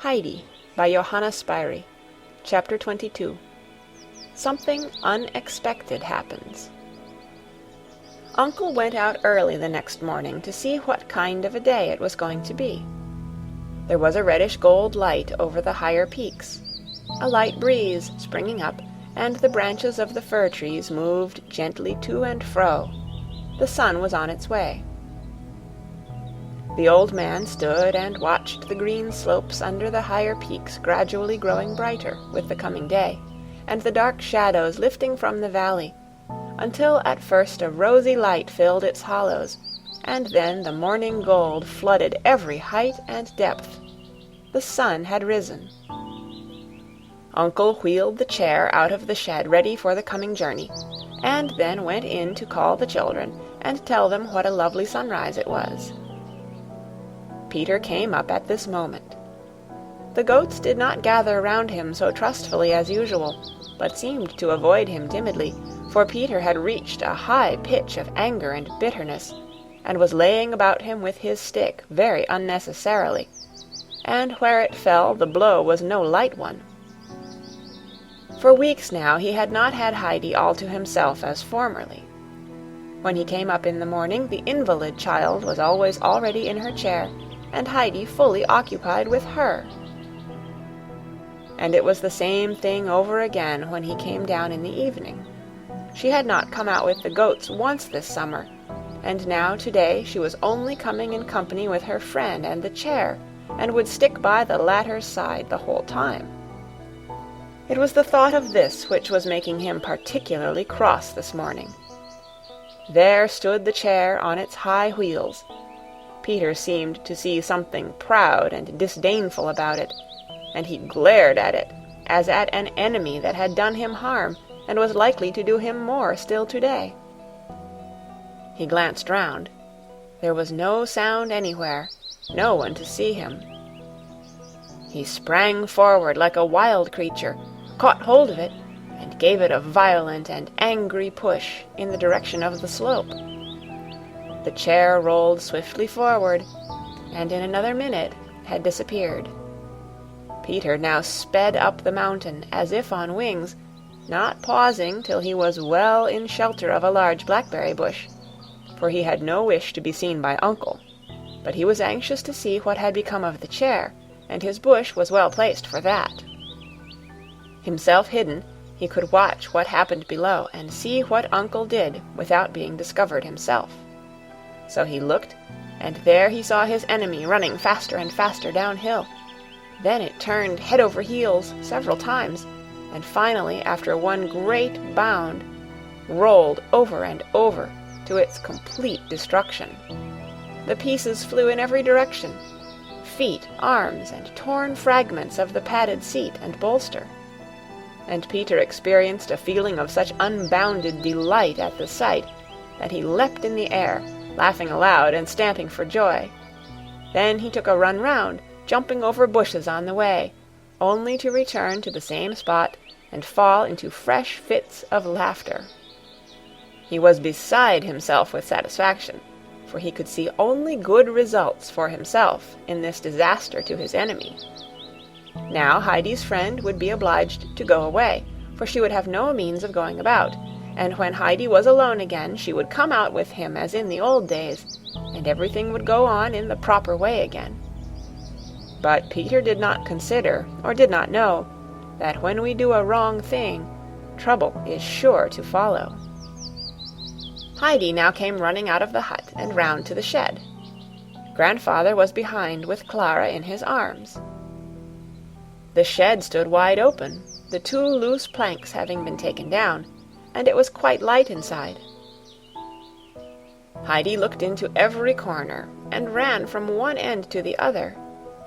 Heidi by Johanna Spyri. Chapter 22. Something unexpected happens. Uncle went out early the next morning to see what kind of a day it was going to be. There was a reddish-gold light over the higher peaks, a light breeze springing up, and the branches of the fir trees moved gently to and fro. The sun was on its way. The old man stood and watched the green slopes under the higher peaks gradually growing brighter with the coming day, and the dark shadows lifting from the valley, until at first a rosy light filled its hollows, and then the morning gold flooded every height and depth. The sun had risen. Uncle wheeled the chair out of the shed ready for the coming journey, and then went in to call the children and tell them what a lovely sunrise it was. Peter came up at this moment. The goats did not gather round him so trustfully as usual, but seemed to avoid him timidly, for Peter had reached a high pitch of anger and bitterness, and was laying about him with his stick very unnecessarily, and where it fell the blow was no light one. For weeks now he had not had Heidi all to himself as formerly. When he came up in the morning, the invalid child was always already in her chair, and Heidi fully occupied with her. And it was the same thing over again when he came down in the evening. She had not come out with the goats once this summer, and now today she was only coming in company with her friend and the chair, and would stick by the latter's side the whole time. It was the thought of this which was making him particularly cross this morning. There stood the chair on its high wheels. Peter seemed to see something proud and disdainful about it, and he glared at it as at an enemy that had done him harm and was likely to do him more still today. He glanced round. There was no sound anywhere, no one to see him. He sprang forward like a wild creature, caught hold of it, and gave it a violent and angry push in the direction of the slope. The chair rolled swiftly forward, and in another minute had disappeared. Peter now sped up the mountain as if on wings, not pausing till he was well in shelter of a large blackberry bush, for he had no wish to be seen by Uncle, but he was anxious to see what had become of the chair, and his bush was well placed for that. Himself hidden, he could watch what happened below and see what Uncle did without being discovered himself. So he looked, and there he saw his enemy running faster and faster downhill. Then it turned head over heels several times, and finally, after one great bound, rolled over and over to its complete destruction. The pieces flew in every direction, feet, arms, and torn fragments of the padded seat and bolster. And Peter experienced a feeling of such unbounded delight at the sight that he leapt in the air, laughing aloud and stamping for joy. Then he took a run round, jumping over bushes on the way, only to return to the same spot and fall into fresh fits of laughter. He was beside himself with satisfaction, for he could see only good results for himself in this disaster to his enemy. Now Heidi's friend would be obliged to go away, for she would have no means of going about, and when Heidi was alone again she would come out with him as in the old days, and everything would go on in the proper way again. But Peter did not consider, or did not know, that when we do a wrong thing, trouble is sure to follow. Heidi now came running out of the hut and round to the shed. Grandfather was behind with Clara in his arms. The shed stood wide open, the two loose planks having been taken down, and it was quite light inside. Heidi looked into every corner, and ran from one end to the other,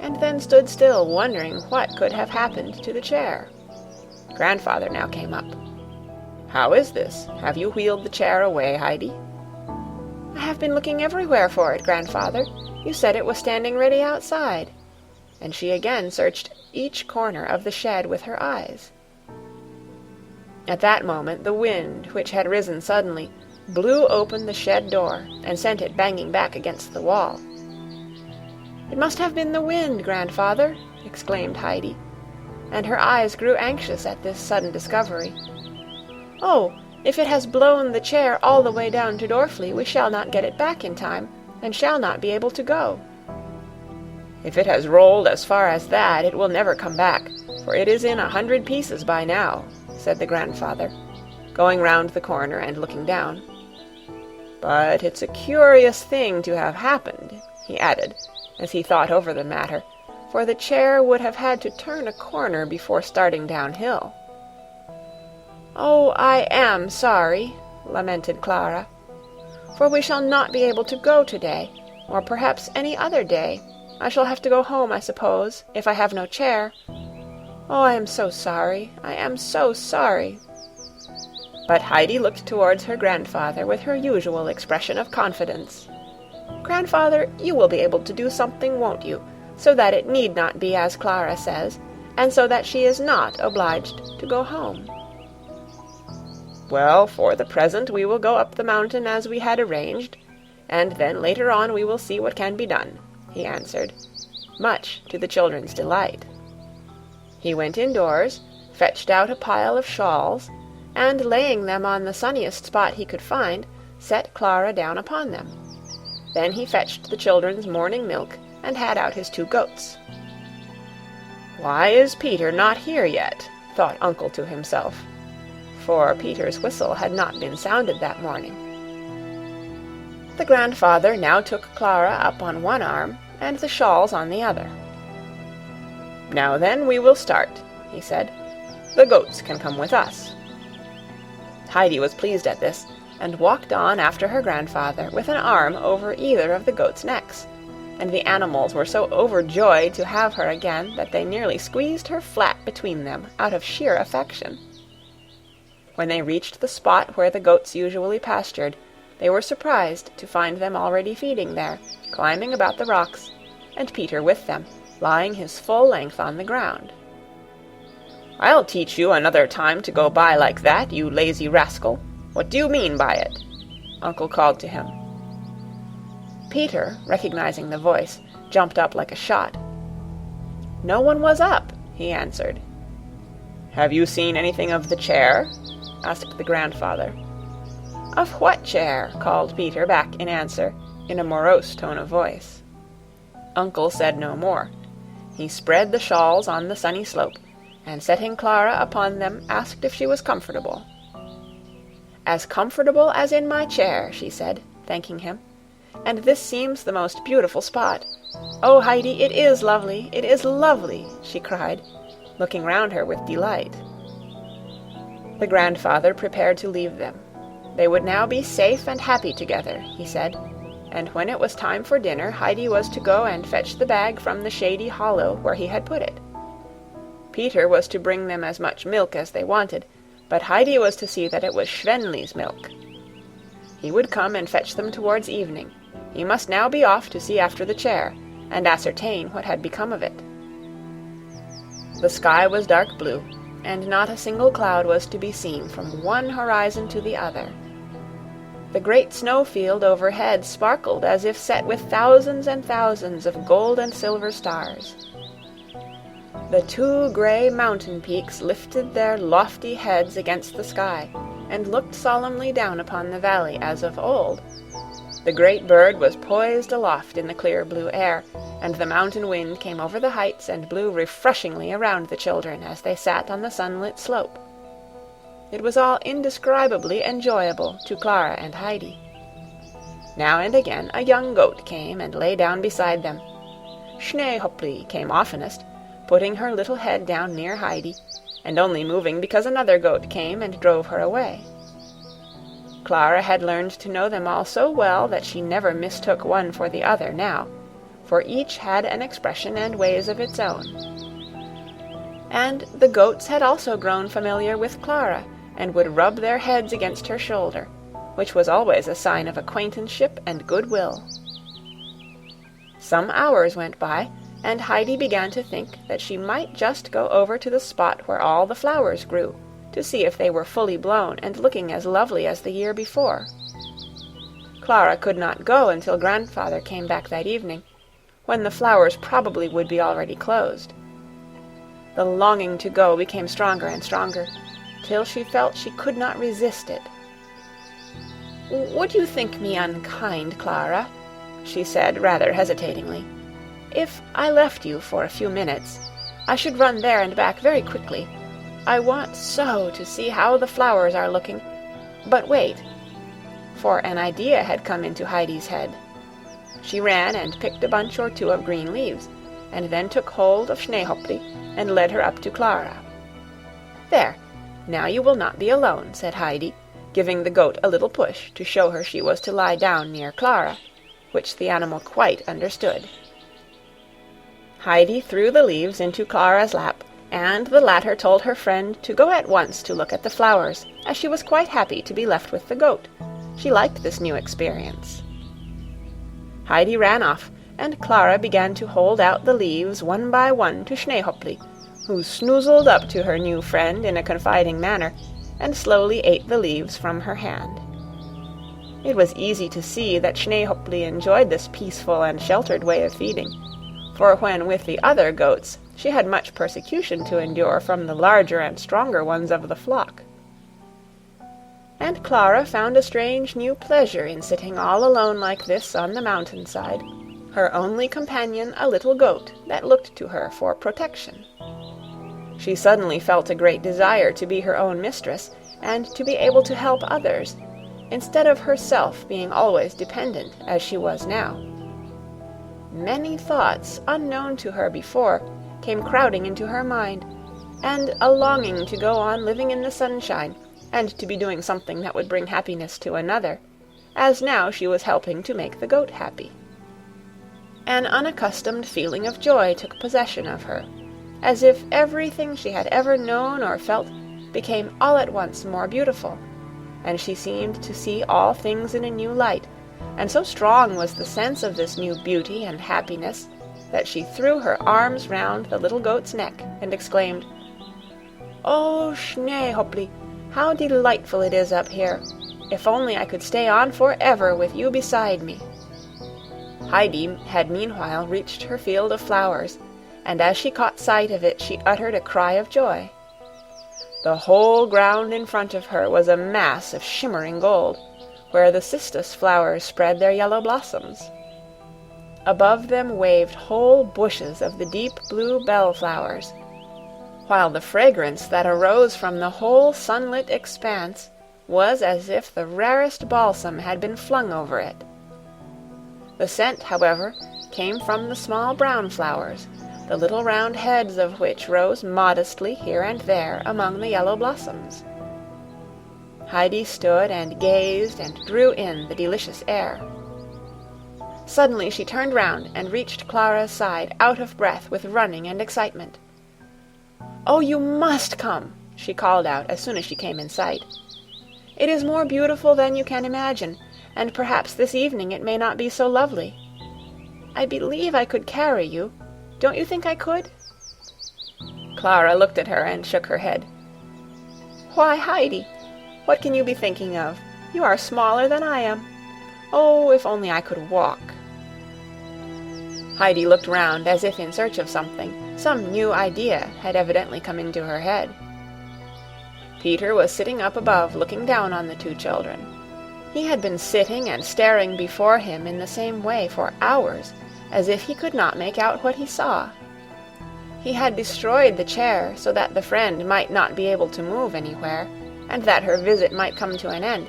and then stood still, wondering what could have happened to the chair. Grandfather now came up. "How is this? Have you wheeled the chair away, Heidi?" "I have been looking everywhere for it, Grandfather. You said it was standing ready outside." And she again searched each corner of the shed with her eyes. At that moment the wind, which had risen suddenly, blew open the shed door and sent it banging back against the wall. "It must have been the wind, grandfather," exclaimed Heidi, and her eyes grew anxious at this sudden discovery. "Oh, if it has blown the chair all the way down to Dorfli, we shall not get it back in time, and shall not be able to go." "If it has rolled as far as that, it will never come back, for it is in 100 pieces by now," said the grandfather, going round the corner and looking down. "But it's a curious thing to have happened," he added, as he thought over the matter, for the chair would have had to turn a corner before starting downhill. "Oh, I am sorry," lamented Clara, "for we shall not be able to go today, or perhaps any other day. I shall have to go home, I suppose, if I have no chair. Oh, I am so sorry, I am so sorry." But Heidi looked towards her grandfather with her usual expression of confidence. "Grandfather, you will be able to do something, won't you, so that it need not be as Clara says, and so that she is not obliged to go home?" "Well, for the present we will go up the mountain as we had arranged, and then later on we will see what can be done," he answered, much to the children's delight. He went indoors, fetched out a pile of shawls, and laying them on the sunniest spot he could find, set Clara down upon them. Then he fetched the children's morning milk and had out his 2 goats. "Why is Peter not here yet?" thought Uncle to himself, for Peter's whistle had not been sounded that morning. The grandfather now took Clara up on one arm and the shawls on the other. "Now then, we will start," he said. "The goats can come with us." Heidi was pleased at this, and walked on after her grandfather with an arm over either of the goats' necks, and the animals were so overjoyed to have her again that they nearly squeezed her flat between them out of sheer affection. When they reached the spot where the goats usually pastured, they were surprised to find them already feeding there, climbing about the rocks, and Peter with them, lying his full length on the ground. "I'll teach you another time to go by like that, you lazy rascal. What do you mean by it?" Uncle called to him. Peter, recognizing the voice, jumped up like a shot. "No one was up," he answered. "Have you seen anything of the chair?" asked the grandfather. "Of what chair?" called Peter back in answer, in a morose tone of voice. Uncle said no more. He spread the shawls on the sunny slope, and setting Clara upon them, asked if she was comfortable. "As comfortable as in my chair," she said, thanking him. "And this seems the most beautiful spot. Oh, Heidi, it is lovely, it is lovely," she cried, looking round her with delight. The grandfather prepared to leave them. They would now be safe and happy together, he said, and when it was time for dinner, Heidi was to go and fetch the bag from the shady hollow where he had put it. Peter was to bring them as much milk as they wanted, but Heidi was to see that it was Schwenli's milk. He would come and fetch them towards evening. He must now be off to see after the chair, and ascertain what had become of it. The sky was dark blue, and not a single cloud was to be seen from one horizon to the other. The great snowfield overhead sparkled as if set with thousands and thousands of gold and silver stars. The 2 gray mountain peaks lifted their lofty heads against the sky, and looked solemnly down upon the valley as of old. The great bird was poised aloft in the clear blue air, and the mountain wind came over the heights and blew refreshingly around the children as they sat on the sunlit slope. It was all indescribably enjoyable to Clara and Heidi. Now and again a young goat came and lay down beside them. Schneehopli came oftenest, putting her little head down near Heidi, and only moving because another goat came and drove her away. Clara had learned to know them all so well that she never mistook one for the other now, for each had an expression and ways of its own. And the goats had also grown familiar with Clara, and would rub their heads against her shoulder, which was always a sign of acquaintanceship and goodwill. Some hours went by, and Heidi began to think that she might just go over to the spot where all the flowers grew, to see if they were fully blown and looking as lovely as the year before. Clara could not go until grandfather came back that evening, when the flowers probably would be already closed. The longing to go became stronger and stronger, till she felt she could not resist it. "Would you think me unkind, Clara," she said rather hesitatingly, "if I left you for a few minutes? I should run there and back very quickly. I want so to see how the flowers are looking. But wait," for an idea had come into Heidi's head. She ran and picked a bunch or two of green leaves, and then took hold of Schneehopli and led her up to Clara. "There, now you will not be alone," said Heidi, giving the goat a little push to show her she was to lie down near Clara, which the animal quite understood. Heidi threw the leaves into Clara's lap, and the latter told her friend to go at once to look at the flowers, as she was quite happy to be left with the goat. She liked this new experience. Heidi ran off, and Clara began to hold out the leaves one by one to Schneehopli, who snoozled up to her new friend in a confiding manner, and slowly ate the leaves from her hand. It was easy to see that Schneehopli enjoyed this peaceful and sheltered way of feeding, for when with the other goats she had much persecution to endure from the larger and stronger ones of the flock. And Clara found a strange new pleasure in sitting all alone like this on the mountainside, her only companion a little goat that looked to her for protection. She suddenly felt a great desire to be her own mistress, and to be able to help others, instead of herself being always dependent as she was now. Many thoughts, unknown to her before, came crowding into her mind, and a longing to go on living in the sunshine, and to be doing something that would bring happiness to another, as now she was helping to make the goat happy. An unaccustomed feeling of joy took possession of her, as if everything she had ever known or felt became all at once more beautiful, and she seemed to see all things in a new light, and so strong was the sense of this new beauty and happiness that she threw her arms round the little goat's neck and exclaimed, "Oh, Schneehopli, how delightful it is up here! If only I could stay on forever with you beside me!" Heidi had meanwhile reached her field of flowers, and as she caught sight of it she uttered a cry of joy. The whole ground in front of her was a mass of shimmering gold, where the cistus flowers spread their yellow blossoms. Above them waved whole bushes of the deep blue bellflowers, while the fragrance that arose from the whole sunlit expanse was as if the rarest balsam had been flung over it. The scent, however, came from the small brown flowers, the little round heads of which rose modestly here and there among the yellow blossoms. Heidi stood and gazed and drew in the delicious air. Suddenly she turned round and reached Clara's side, out of breath with running and excitement. "Oh, you must come!" she called out as soon as she came in sight. "It is more beautiful than you can imagine, and perhaps this evening it may not be so lovely. I believe I could carry you. Don't you think I could?" Clara looked at her and shook her head. "Why, Heidi, what can you be thinking of? You are smaller than I am. Oh, if only I could walk." Heidi looked round as if in search of something. Some new idea had evidently come into her head. Peter was sitting up above, looking down on the two children. He had been sitting and staring before him in the same way for hours, as if he could not make out what he saw. He had destroyed the chair so that the friend might not be able to move anywhere, and that her visit might come to an end,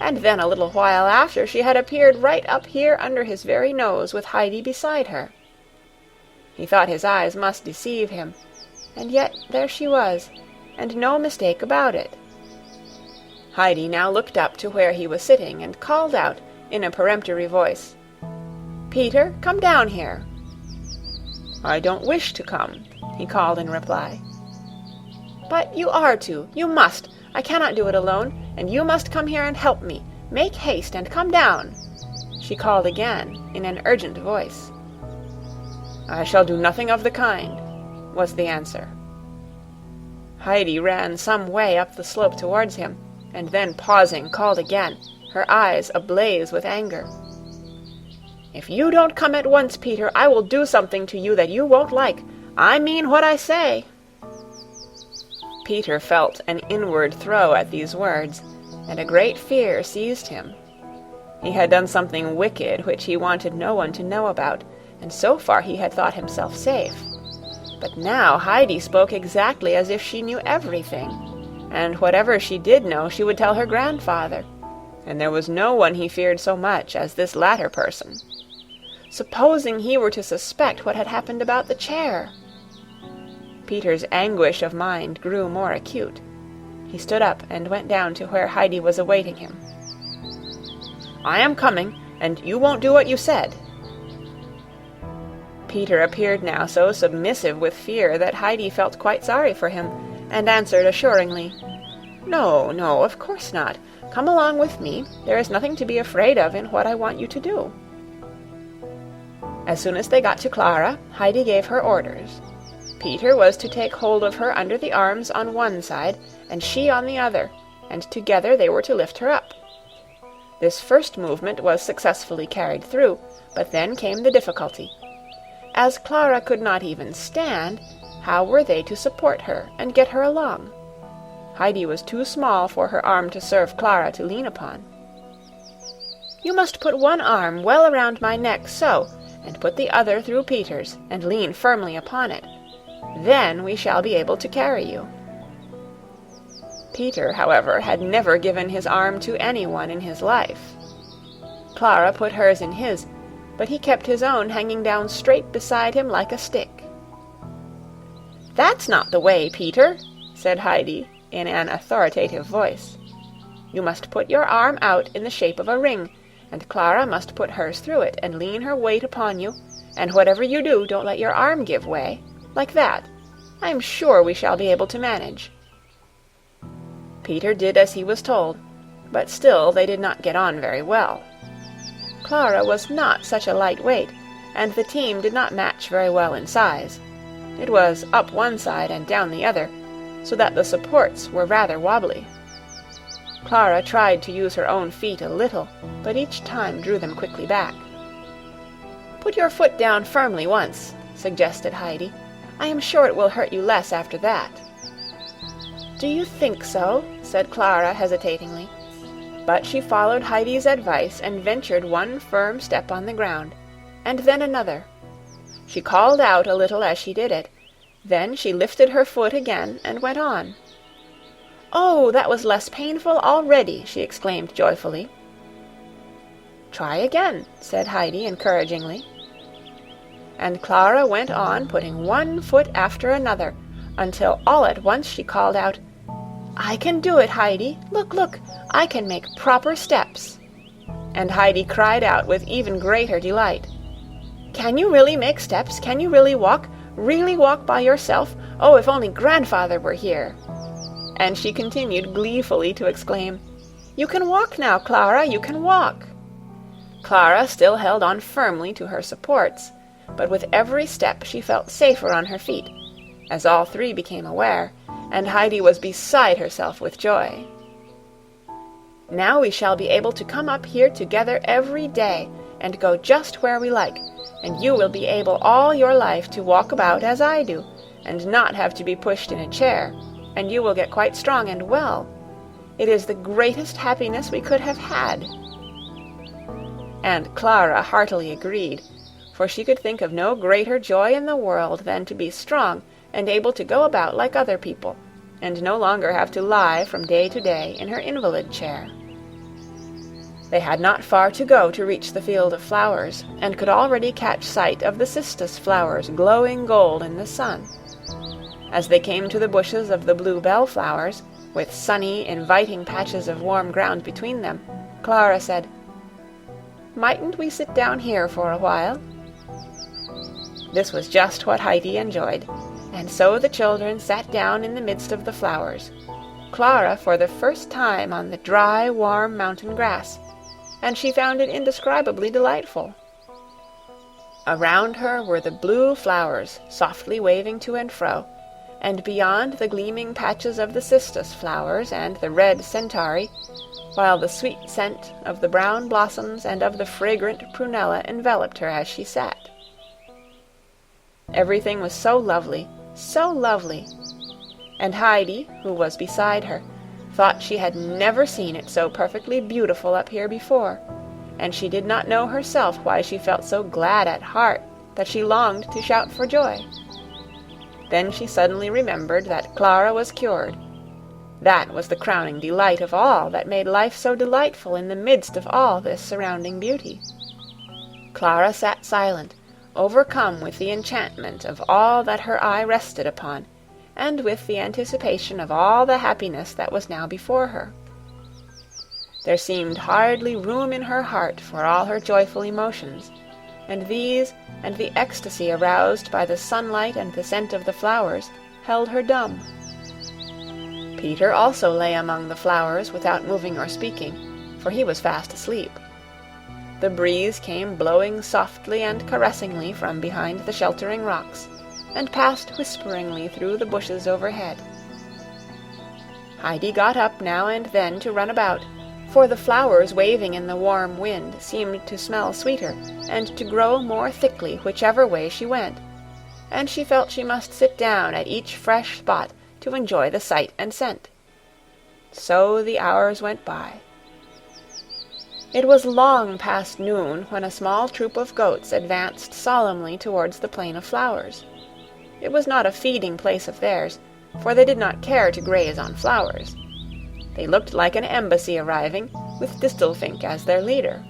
and then a little while after she had appeared right up here under his very nose with Heidi beside her. He thought his eyes must deceive him, and yet there she was, and no mistake about it. Heidi now looked up to where he was sitting and called out in a peremptory voice, "Peter, come down here." "I don't wish to come," he called in reply. "But you are to. You must. I cannot do it alone, and you must come here and help me. Make haste and come down," she called again in an urgent voice. "I shall do nothing of the kind," was the answer. Heidi ran some way up the slope towards him, and then pausing called again, her eyes ablaze with anger. If you don't come at once, Peter, I will do something to you that you won't like. I mean what I say." Peter felt an inward throe at these words, and a great fear seized him. He had done something wicked which he wanted no one to know about, and so far he had thought himself safe. But now Heidi spoke exactly as if she knew everything, and whatever she did know she would tell her grandfather, and there was no one he feared so much as this latter person. Supposing he were to suspect what had happened about the chair! Peter's anguish of mind grew more acute. He stood up and went down to where Heidi was awaiting him. "I am coming, and you won't do what you said." Peter appeared now so submissive with fear that Heidi felt quite sorry for him, and answered assuringly, "No, no, of course not. Come along with me. There is nothing to be afraid of in what I want you to do." As soon as they got to Clara, Heidi gave her orders. Peter was to take hold of her under the arms on one side, and she on the other, and together they were to lift her up. This first movement was successfully carried through, but then came the difficulty. As Clara could not even stand, how were they to support her and get her along? Heidi was too small for her arm to serve Clara to lean upon. "You must put one arm well around my neck, so, and put the other through Peter's, and lean firmly upon it. Then we shall be able to carry you." Peter, however, had never given his arm to anyone in his life. Clara put hers in his, but he kept his own hanging down straight beside him like a stick. "That's not the way, Peter," said Heidi in an authoritative voice. "You must put your arm out in the shape of a ring, and Clara must put hers through it and lean her weight upon you, and whatever you do, don't let your arm give way. Like that. I am sure we shall be able to manage." Peter did as he was told, but still they did not get on very well. Clara was not such a light weight, and the team did not match very well in size. It was up one side and down the other, so that the supports were rather wobbly. Clara tried to use her own feet a little, but each time drew them quickly back. "Put your foot down firmly once," suggested Heidi. "I am sure it will hurt you less after that." "Do you think so?" said Clara hesitatingly. But she followed Heidi's advice and ventured one firm step on the ground, and then another. She called out a little as she did it. Then she lifted her foot again and went on. "Oh, that was less painful already!" she exclaimed joyfully. "Try again," said Heidi encouragingly. And Clara went on, putting one foot after another, until all at once she called out, "I can do it, Heidi! Look, look! I can make proper steps!" And Heidi cried out with even greater delight, "Can you really make steps? Can you really walk? Really walk by yourself? Oh, if only grandfather were here!" And she continued gleefully to exclaim, "You can walk now, Clara, you can walk!" Clara still held on firmly to her supports, but with every step she felt safer on her feet, as all three became aware, and Heidi was beside herself with joy. "Now we shall be able to come up here together every day, and go just where we like, and you will be able all your life to walk about as I do, and not have to be pushed in a chair, and you will get quite strong and well. It is the greatest happiness we could have had." And Clara heartily agreed, for she could think of no greater joy in the world than to be strong and able to go about like other people, and no longer have to lie from day to day in her invalid chair. They had not far to go to reach the field of flowers, and could already catch sight of the cistus flowers glowing gold in the sun. As they came to the bushes of the blue bellflowers, with sunny, inviting patches of warm ground between them, Clara said, "Mightn't we sit down here for a while?" This was just what Heidi enjoyed, and so the children sat down in the midst of the flowers, Clara for the first time on the dry, warm mountain grass, and she found it indescribably delightful. Around her were the blue flowers softly waving to and fro, and beyond the gleaming patches of the cistus flowers and the red centaury, while the sweet scent of the brown blossoms and of the fragrant prunella enveloped her as she sat. Everything was so lovely, and Heidi, who was beside her, thought she had never seen it so perfectly beautiful up here before, and she did not know herself why she felt so glad at heart that she longed to shout for joy. Then she suddenly remembered that Clara was cured. That was the crowning delight of all that made life so delightful in the midst of all this surrounding beauty. Clara sat silent, overcome with the enchantment of all that her eye rested upon, and with the anticipation of all the happiness that was now before her. There seemed hardly room in her heart for all her joyful emotions, and these, and the ecstasy aroused by the sunlight and the scent of the flowers, held her dumb. Peter also lay among the flowers without moving or speaking, for he was fast asleep. The breeze came blowing softly and caressingly from behind the sheltering rocks, and passed whisperingly through the bushes overhead. Heidi got up now and then to run about, for the flowers waving in the warm wind seemed to smell sweeter and to grow more thickly whichever way she went, and she felt she must sit down at each fresh spot to enjoy the sight and scent. So the hours went by. It was long past noon when a small troop of goats advanced solemnly towards the plain of flowers. It was not a feeding place of theirs, for they did not care to graze on flowers. They looked like an embassy arriving, with Distelfink as their leader.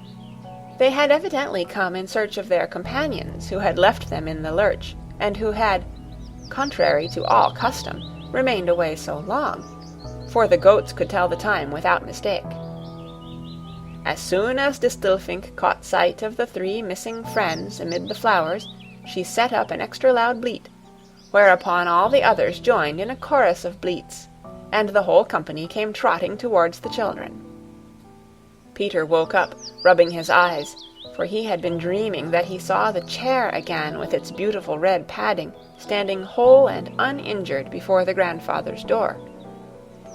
They had evidently come in search of their companions, who had left them in the lurch, and who had, contrary to all custom, remained away so long, for the goats could tell the time without mistake. As soon as Distelfink caught sight of the 3 missing friends amid the flowers, she set up an extra loud bleat, whereupon all the others joined in a chorus of bleats, and the whole company came trotting towards the children. Peter woke up, rubbing his eyes, for he had been dreaming that he saw the chair again with its beautiful red padding, standing whole and uninjured before the grandfather's door.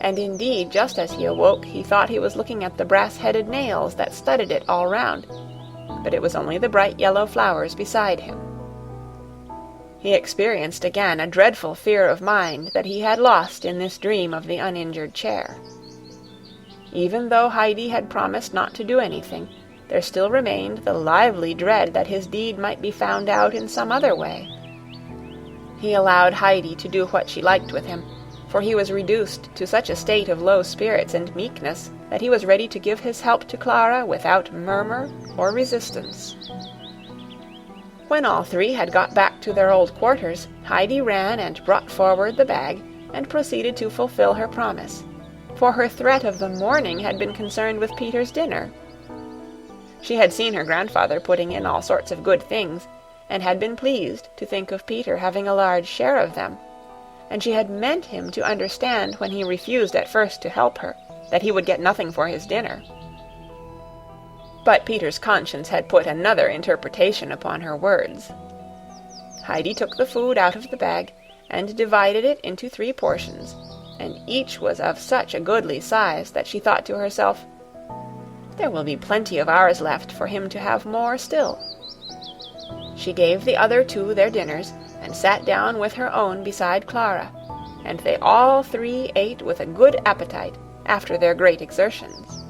And indeed, just as he awoke, he thought he was looking at the brass-headed nails that studded it all round, but it was only the bright yellow flowers beside him. He experienced again a dreadful fear of mind that he had lost in this dream of the uninjured chair. Even though Heidi had promised not to do anything, there still remained the lively dread that his deed might be found out in some other way. He allowed Heidi to do what she liked with him, for he was reduced to such a state of low spirits and meekness that he was ready to give his help to Clara without murmur or resistance. When all 3 had got back to their old quarters, Heidi ran and brought forward the bag, and proceeded to fulfill her promise, for her threat of the morning had been concerned with Peter's dinner. She had seen her grandfather putting in all sorts of good things, and had been pleased to think of Peter having a large share of them, and she had meant him to understand when he refused at first to help her, that he would get nothing for his dinner. But Peter's conscience had put another interpretation upon her words. Heidi took the food out of the bag, and divided it into 3 portions, and each was of such a goodly size that she thought to herself, "There will be plenty of ours left for him to have more still." She gave the other 2 their dinners, and sat down with her own beside Clara, and they all 3 ate with a good appetite after their great exertions.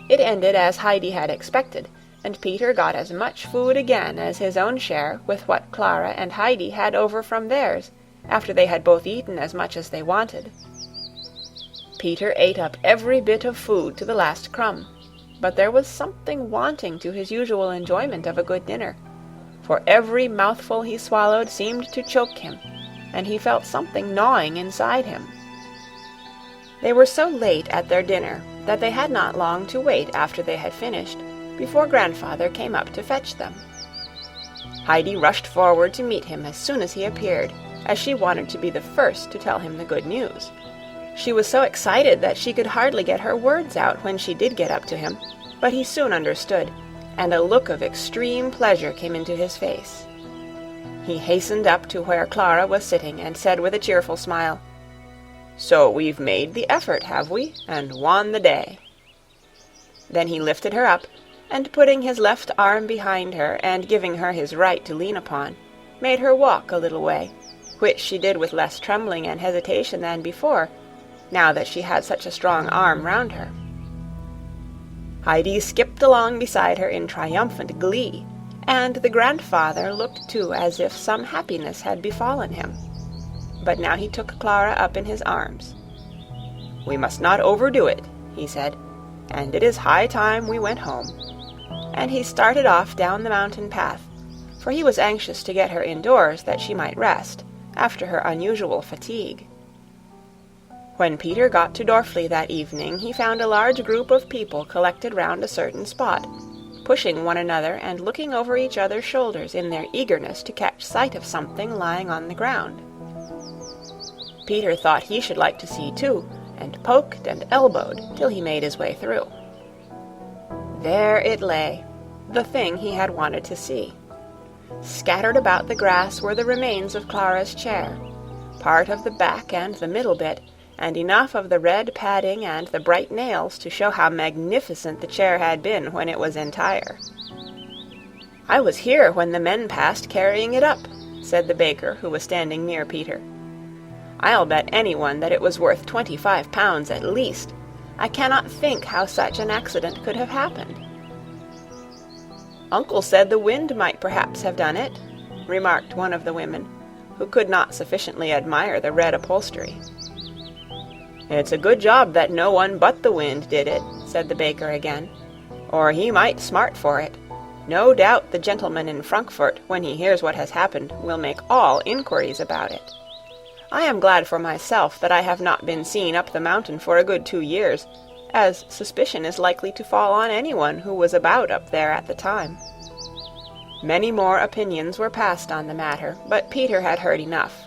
It ended as Heidi had expected, and Peter got as much food again as his own share with what Clara and Heidi had over from theirs, after they had both eaten as much as they wanted. Peter ate up every bit of food to the last crumb, but there was something wanting to his usual enjoyment of a good dinner, for every mouthful he swallowed seemed to choke him, and he felt something gnawing inside him. They were so late at their dinner that they had not long to wait after they had finished, before Grandfather came up to fetch them. Heidi rushed forward to meet him as soon as he appeared, as she wanted to be the first to tell him the good news. She was so excited that she could hardly get her words out when she did get up to him, but he soon understood, and a look of extreme pleasure came into his face. He hastened up to where Clara was sitting and said with a cheerful smile, "So we've made the effort, have we, and won the day?" Then he lifted her up, and putting his left arm behind her and giving her his right to lean upon, made her walk a little way, which she did with less trembling and hesitation than before, now that she had such a strong arm round her. Heidi skipped along beside her in triumphant glee, and the grandfather looked too as if some happiness had befallen him. But now he took Clara up in his arms. "We must not overdo it," he said, "and it is high time we went home." And he started off down the mountain path, for he was anxious to get her indoors that she might rest, after her unusual fatigue. When Peter got to Dorfli that evening, he found a large group of people collected round a certain spot, pushing one another and looking over each other's shoulders in their eagerness to catch sight of something lying on the ground. Peter thought he should like to see too, and poked and elbowed till he made his way through. There it lay, the thing he had wanted to see. Scattered about the grass were the remains of Clara's chair, part of the back and the middle bit, and enough of the red padding and the bright nails to show how magnificent the chair had been when it was entire. "I was here when the men passed carrying it up," said the baker, who was standing near Peter. "I'll bet anyone that it was worth 25 pounds at least. I cannot think how such an accident could have happened." "Uncle said the wind might perhaps have done it," remarked one of the women, who could not sufficiently admire the red upholstery. "It's a good job that no one but the wind did it," said the baker again, "or he might smart for it. No doubt the gentleman in Frankfurt, when he hears what has happened, will make all inquiries about it. I am glad for myself that I have not been seen up the mountain for a good 2 years, as suspicion is likely to fall on anyone who was about up there at the time." Many more opinions were passed on the matter, but Peter had heard enough.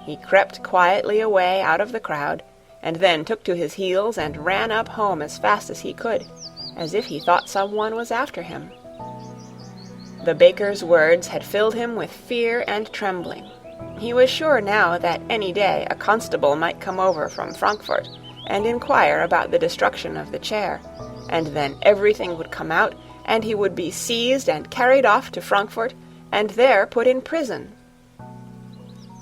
He crept quietly away out of the crowd, and then took to his heels and ran up home as fast as he could, as if he thought someone was after him. The baker's words had filled him with fear and trembling. He was sure now that any day a constable might come over from Frankfurt and inquire about the destruction of the chair, and then everything would come out, and he would be seized and carried off to Frankfurt, and there put in prison.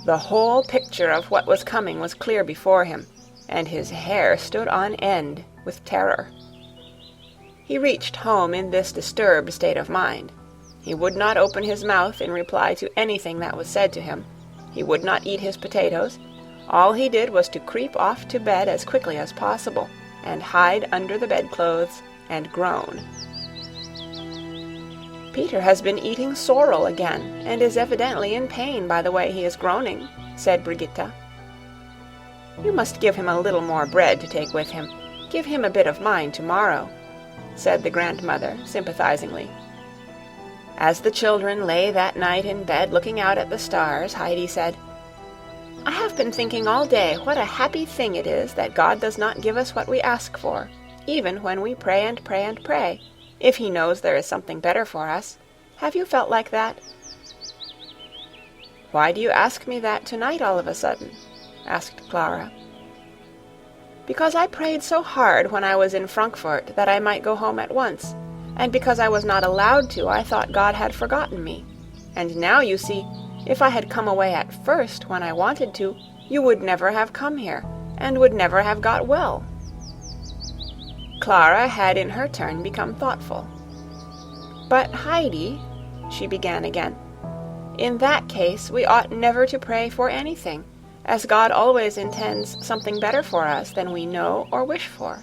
The whole picture of what was coming was clear before him, and his hair stood on end with terror. He reached home in this disturbed state of mind. He would not open his mouth in reply to anything that was said to him. He would not eat his potatoes. All he did was to creep off to bed as quickly as possible, and hide under the bedclothes and groan. "Peter has been eating sorrel again, and is evidently in pain by the way he is groaning," said Brigitta. "You must give him a little more bread to take with him. Give him a bit of mine tomorrow," said the grandmother sympathizingly. As the children lay that night in bed looking out at the stars, Heidi said, "I have been thinking all day what a happy thing it is that God does not give us what we ask for, even when we pray and pray and pray, if he knows there is something better for us. Have you felt like that?" "Why do you ask me that tonight all of a sudden?" asked Clara. "Because I prayed so hard when I was in Frankfurt that I might go home at once, and because I was not allowed to, I thought God had forgotten me. And now, you see, if I had come away at first when I wanted to, you would never have come here, and would never have got well." Clara had in her turn become thoughtful. "But Heidi," she began again, "in that case we ought never to pray for anything, as God always intends something better for us than we know or wish for."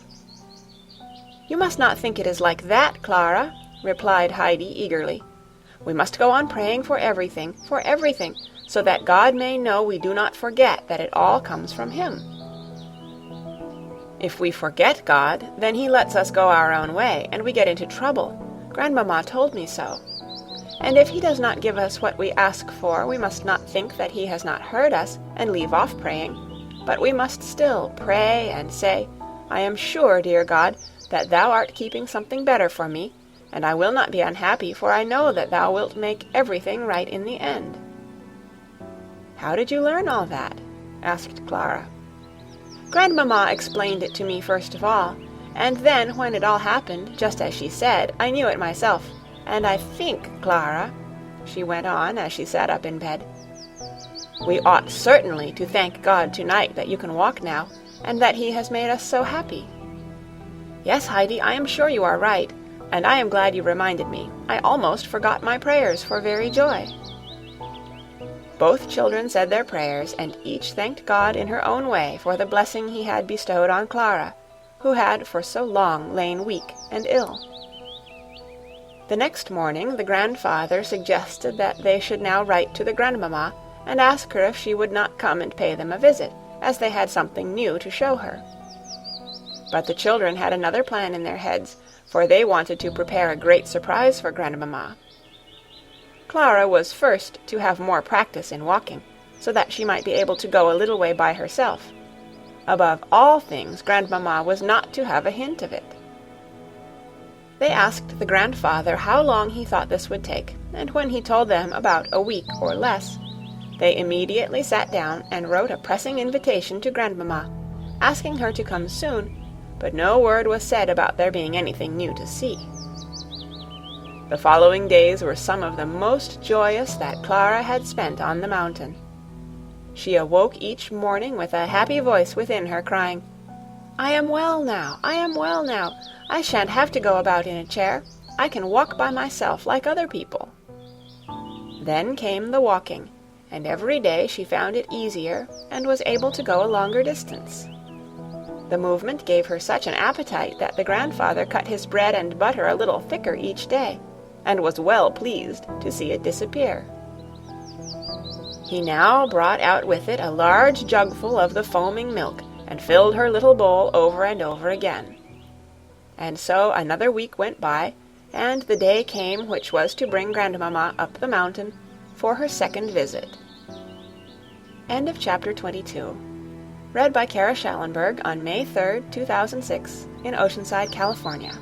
"You must not think it is like that, Clara," replied Heidi eagerly. "We must go on praying for everything, so that God may know we do not forget that it all comes from him. If we forget God, then he lets us go our own way, and we get into trouble. Grandmamma told me so. And if he does not give us what we ask for, we must not think that he has not heard us and leave off praying, but we must still pray and say, 'I am sure, dear God, that thou art keeping something better for me, and I will not be unhappy, for I know that thou wilt make everything right in the end.' "How did you learn all that?" asked Clara. "Grandmamma explained it to me first of all, and then when it all happened, just as she said, I knew it myself. And I think, Clara," she went on as she sat up in bed, "we ought certainly to thank God tonight that you can walk now, and that he has made us so happy." "Yes, Heidi, I am sure you are right, and I am glad you reminded me. I almost forgot my prayers for very joy." Both children said their prayers, and each thanked God in her own way for the blessing he had bestowed on Clara, who had for so long lain weak and ill. The next morning the grandfather suggested that they should now write to the grandmamma and ask her if she would not come and pay them a visit, as they had something new to show her. But the children had another plan in their heads, for they wanted to prepare a great surprise for grandmamma. Clara was first to have more practice in walking, so that she might be able to go a little way by herself. Above all things, grandmamma was not to have a hint of it. They asked the grandfather how long he thought this would take, and when he told them about a week or less, they immediately sat down and wrote a pressing invitation to grandmamma, asking her to come soon, but no word was said about there being anything new to see. The following days were some of the most joyous that Clara had spent on the mountain. She awoke each morning with a happy voice within her, crying, "I am well now, I am well now. I shan't have to go about in a chair. I can walk by myself like other people." Then came the walking, and every day she found it easier and was able to go a longer distance. The movement gave her such an appetite that the grandfather cut his bread and butter a little thicker each day, and was well pleased to see it disappear. He now brought out with it a large jugful of the foaming milk, and filled her little bowl over and over again. And so another week went by, and the day came which was to bring grandmamma up the mountain for her second visit. End of chapter 22. Read by Kara Schallenberg on May 3rd, 2006, in Oceanside, California.